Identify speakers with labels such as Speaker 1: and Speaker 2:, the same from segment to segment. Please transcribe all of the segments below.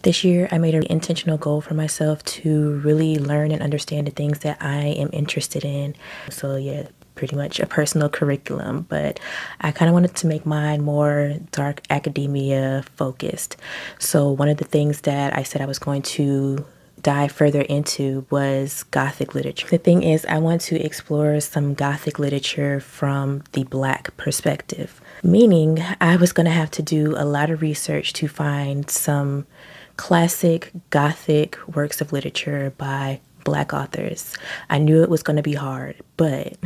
Speaker 1: This year, I made an intentional goal for myself to really learn and understand the things that I am interested in. So yeah, pretty much a personal curriculum, but I kind of wanted to make mine more dark academia focused. So one of the things that I said I was going to dive further into was Gothic literature. The thing is, I want to explore some Gothic literature from the Black perspective, meaning I was going to have to do a lot of research to find some classic Gothic works of literature by Black authors. I knew it was going to be hard, but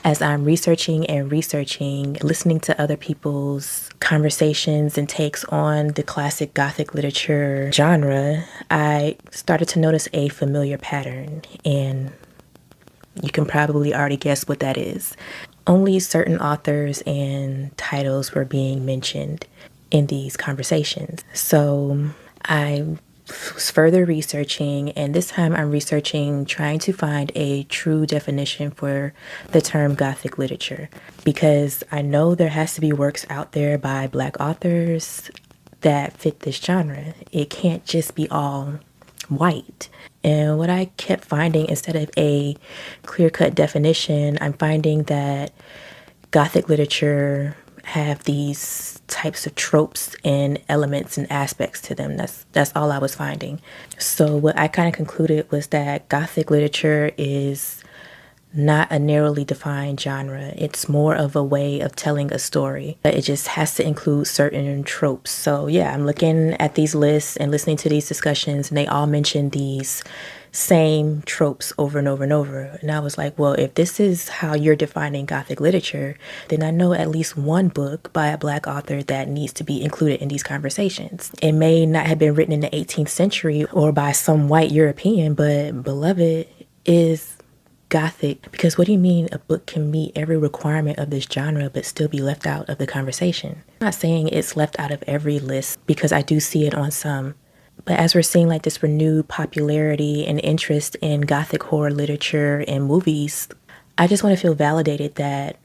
Speaker 1: as I'm researching and researching, listening to other people's conversations and takes on the classic Gothic literature genre, I started to notice a familiar pattern, and you can probably already guess what that is. Only certain authors and titles were being mentioned in these conversations. So I was further researching, and this time I'm researching trying to find a true definition for the term Gothic literature, because I know there has to be works out there by Black authors that fit this genre. It can't just be all white. And what I kept finding, instead of a clear-cut definition, I'm finding that Gothic literature have these types of tropes and elements and aspects to them. That's all I was finding. So what I kind of concluded was that Gothic literature is not a narrowly defined genre. It's more of a way of telling a story, but it just has to include certain tropes. So yeah, I'm looking at these lists and listening to these discussions, and they all mention these same tropes over and over and over. And I was like, well, if this is how you're defining Gothic literature, then I know at least one book by a Black author that needs to be included in these conversations. It may not have been written in the 18th century or by some white European, but Beloved is Gothic, because what do you mean a book can meet every requirement of this genre but still be left out of the conversation? I'm not saying it's left out of every list, because I do see it on some. But as we're seeing like this renewed popularity and interest in Gothic horror literature and movies, I just want to feel validated that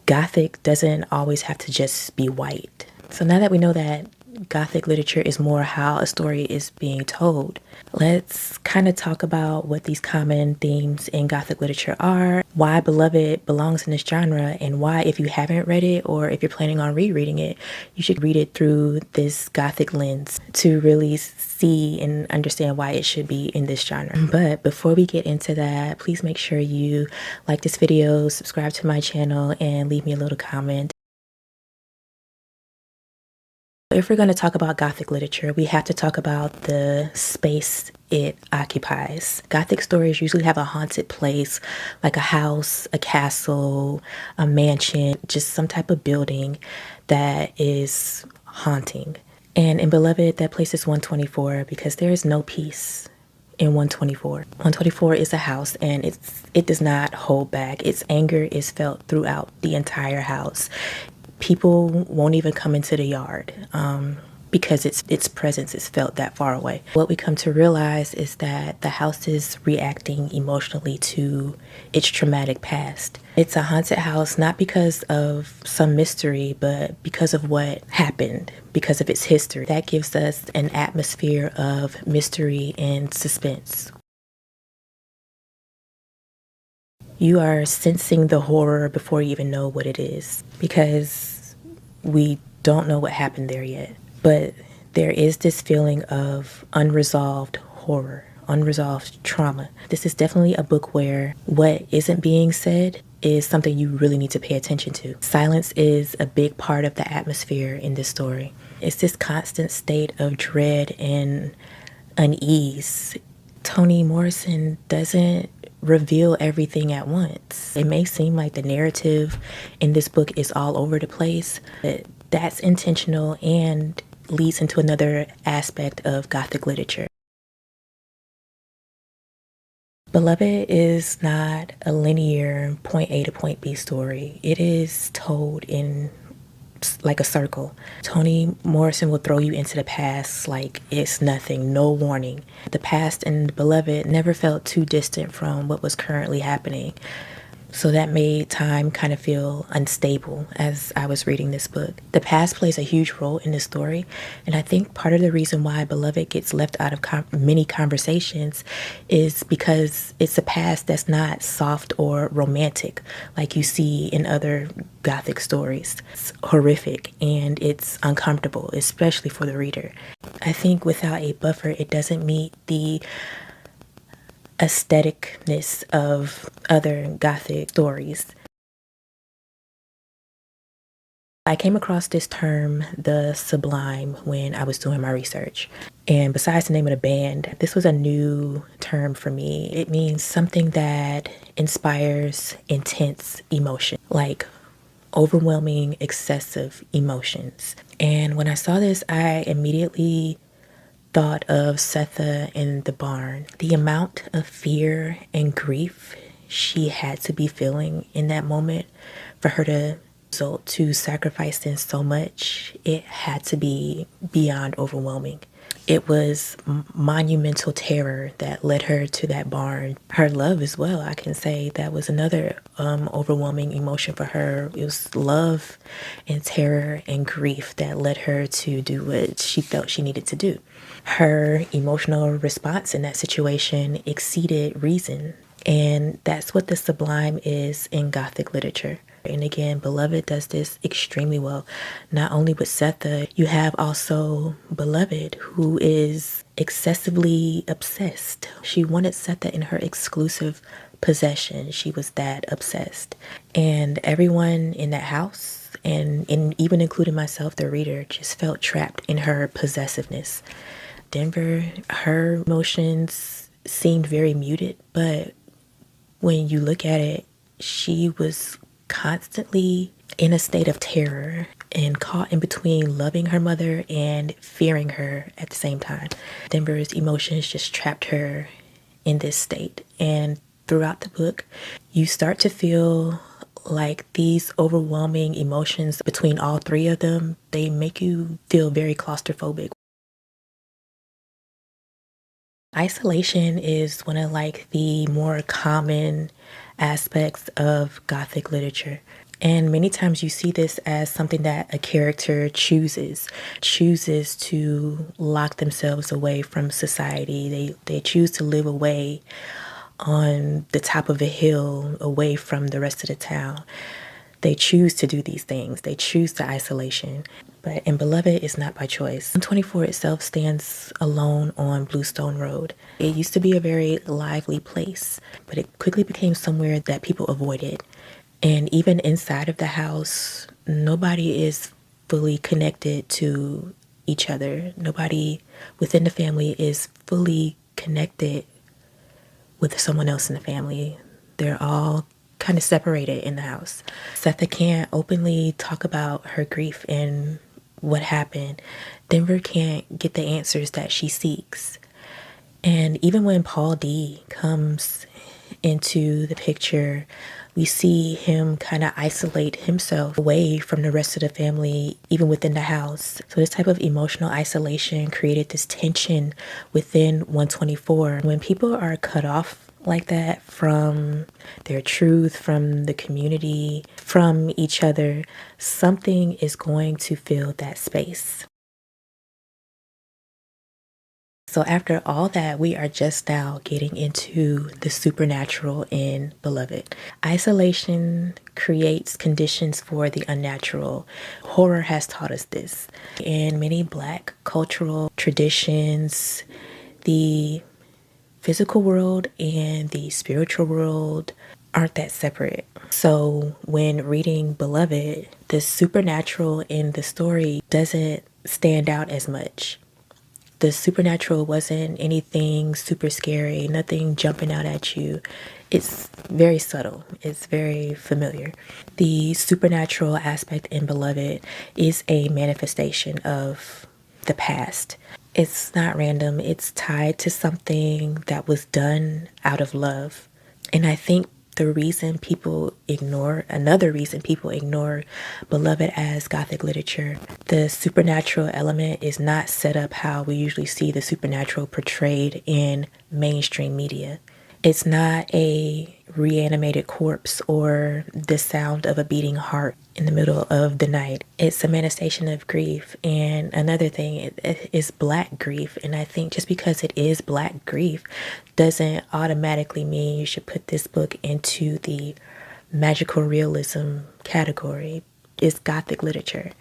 Speaker 1: Gothic doesn't always have to just be white. So now that we know that Gothic literature is more how a story is being told, let's kind of talk about what these common themes in Gothic literature are, why Beloved belongs in this genre, and why, if you haven't read it or if you're planning on rereading it, you should read it through this Gothic lens to really see and understand why it should be in this genre. But before we get into that, please make sure you like this video, subscribe to my channel, and leave me a little comment. If we're going to talk about Gothic literature, we have to talk about the space it occupies. Gothic stories usually have a haunted place, like a house, a castle, a mansion, just some type of building that is haunting. And in Beloved, that place is 124, because there is no peace in 124. 124 is a house, and it does not hold back. Its anger is felt throughout the entire house. People won't even come into the yard because its presence is felt that far away. What we come to realize is that the house is reacting emotionally to its traumatic past. It's a haunted house not because of some mystery, but because of what happened, because of its history. That gives us an atmosphere of mystery and suspense. You are sensing the horror before you even know what it is, because we don't know what happened there yet. But there is this feeling of unresolved horror, unresolved trauma. This is definitely a book where what isn't being said is something you really need to pay attention to. Silence is a big part of the atmosphere in this story. It's this constant state of dread and unease. Toni Morrison doesn't reveal everything at once. It may seem like the narrative in this book is all over the place, but that's intentional and leads into another aspect of Gothic literature. Beloved is not a linear point A to point B story. It is told in like a circle. Toni Morrison will throw you into the past like it's nothing, no warning. The past in Beloved never felt too distant from what was currently happening. So that made time kind of feel unstable as I was reading this book. The past plays a huge role in the story, and I think part of the reason why Beloved gets left out of many conversations is because it's a past that's not soft or romantic like you see in other Gothic stories. It's horrific and it's uncomfortable, especially for the reader. I think without a buffer, it doesn't meet the aestheticness of other Gothic stories. I came across this term, the Sublime, when I was doing my research. And besides the name of the band, this was a new term for me. It means something that inspires intense emotion, like overwhelming, excessive emotions. And when I saw this, I immediately thought of Setha in the barn. The amount of fear and grief she had to be feeling in that moment for her to result to sacrificing so much, it had to be beyond overwhelming. It was monumental terror that led her to that barn. Her love as well, I can say that was another overwhelming emotion for her. It was love and terror and grief that led her to do what she felt she needed to do. Her emotional response in that situation exceeded reason. And that's what the Sublime is in Gothic literature. And again, Beloved does this extremely well. Not only with Setha, you have also Beloved, who is excessively obsessed. She wanted Setha in her exclusive possession. She was that obsessed. And everyone in that house, and even including myself, the reader, just felt trapped in her possessiveness. Denver, her emotions seemed very muted, but when you look at it, she was constantly in a state of terror and caught in between loving her mother and fearing her at the same time. Denver's emotions just trapped her in this state. And throughout the book, you start to feel like these overwhelming emotions between all three of them, they make you feel very claustrophobic. Isolation is one of like the more common aspects of Gothic literature. And many times you see this as something that a character chooses to lock themselves away from society. They choose to live away on the top of a hill, away from the rest of the town. They choose to do these things. They choose the isolation. But in Beloved, it's not by choice. 124 itself stands alone on Bluestone Road. It used to be a very lively place, but it quickly became somewhere that people avoided. And even inside of the house, nobody is fully connected to each other. Nobody within the family is fully connected with someone else in the family. They're all kind of separated in the house. Setha can't openly talk about her grief and what happened. Denver can't get the answers that she seeks. And even when Paul D comes into the picture, we see him kind of isolate himself away from the rest of the family, even within the house. So this type of emotional isolation created this tension within 124. When people are cut off like that from their truth, from the community, from each other, something is going to fill that space. So after all that, we are just now getting into the supernatural in Beloved. Isolation creates conditions for the unnatural. Horror has taught us this. In many Black cultural traditions, the physical world and the spiritual world aren't that separate. So when reading Beloved, the supernatural in the story doesn't stand out as much. The supernatural wasn't anything super scary, nothing jumping out at you. It's very subtle. It's very familiar. The supernatural aspect in Beloved is a manifestation of the past. It's not random. It's tied to something that was done out of love. And I think another reason people ignore Beloved as Gothic literature, the supernatural element is not set up how we usually see the supernatural portrayed in mainstream media. It's not a reanimated corpse or the sound of a beating heart in the middle of the night. It's a manifestation of grief. And another thing it is Black grief. And I think just because it is Black grief doesn't automatically mean you should put this book into the magical realism category. It's Gothic literature.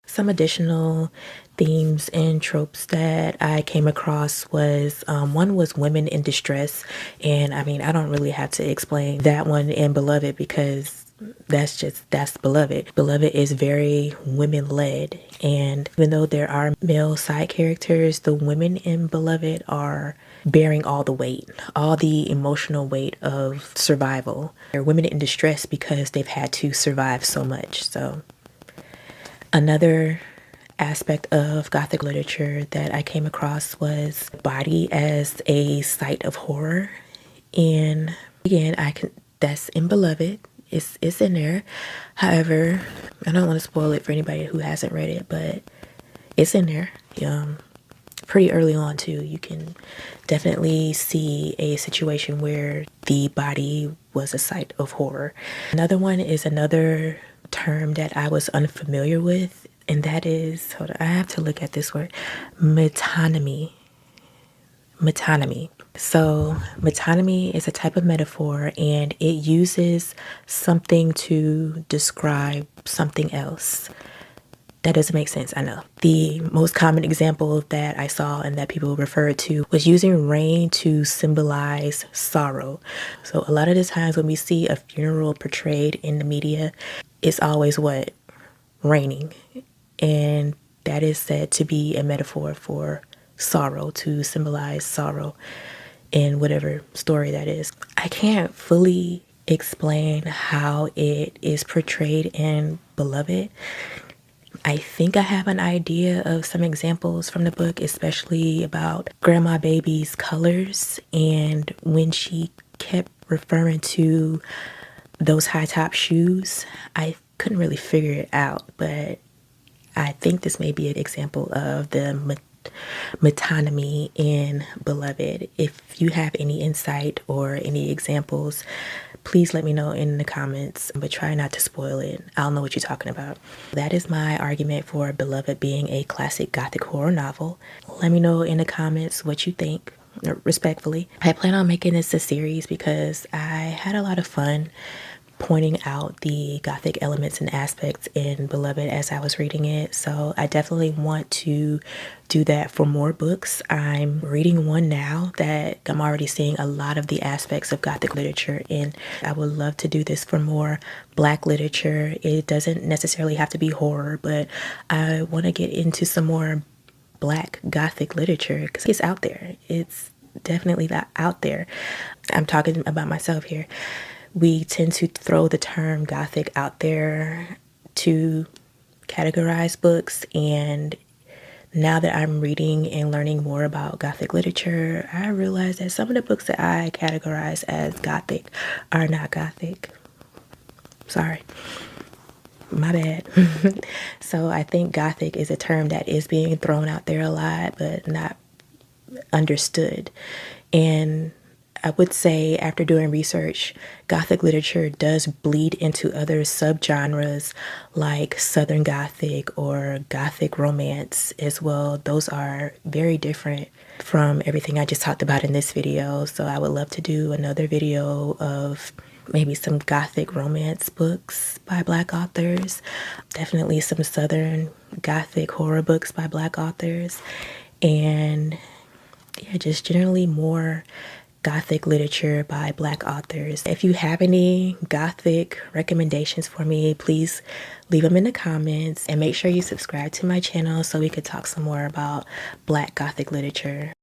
Speaker 1: Some additional themes and tropes that I came across was one was women in distress. And I mean, I don't really have to explain that one in Beloved because that's Beloved. Beloved is very women led. And even though there are male side characters, the women in Beloved are bearing all the weight, all the emotional weight of survival. They're women in distress because they've had to survive so much. So another aspect of Gothic literature that I came across was body as a site of horror. And again, that's in Beloved. It's in there. However, I don't want to spoil it for anybody who hasn't read it, but it's in there. Pretty early on too. You can definitely see a situation where the body was a site of horror. Another one is another term that I was unfamiliar with, and that is, hold on, I have to look at this word, metonymy. Metonymy. So metonymy is a type of metaphor, and it uses something to describe something else. That doesn't make sense, I know. The most common example that I saw and that people referred to was using rain to symbolize sorrow. So a lot of the times when we see a funeral portrayed in the media, it's always what? Raining. And that is said to be a metaphor for sorrow, to symbolize sorrow in whatever story that is. I can't fully explain how it is portrayed in Beloved. I think I have an idea of some examples from the book, especially about Grandma Baby's colors, and when she kept referring to those high top shoes, I couldn't really figure it out, but I think this may be an example of the metonymy in Beloved. If you have any insight or any examples, please let me know in the comments, but try not to spoil it. I'll know what you're talking about. That is my argument for Beloved being a classic Gothic horror novel. Let me know in the comments what you think, respectfully. I plan on making this a series because I had a lot of fun pointing out the Gothic elements and aspects in Beloved as I was reading it. So I definitely want to do that for more books. I'm reading one now that I'm already seeing a lot of the aspects of Gothic literature in. I would love to do this for more Black literature. It doesn't necessarily have to be horror, but I want to get into some more Black Gothic literature because it's out there. It's definitely out there. I'm talking about myself here. We tend to throw the term Gothic out there to categorize books, and now that I'm reading and learning more about Gothic literature, I realize that some of the books that I categorize as Gothic are not Gothic. Sorry. My bad. So I think Gothic is a term that is being thrown out there a lot, but not understood. And I would say after doing research, Gothic literature does bleed into other subgenres like Southern Gothic or Gothic romance as well. Those are very different from everything I just talked about in this video. So I would love to do another video of maybe some Gothic romance books by Black authors. Definitely some Southern Gothic horror books by Black authors. And yeah, just generally more Gothic literature by Black authors. If you have any Gothic recommendations for me, please leave them in the comments and make sure you subscribe to my channel so we could talk some more about Black Gothic literature.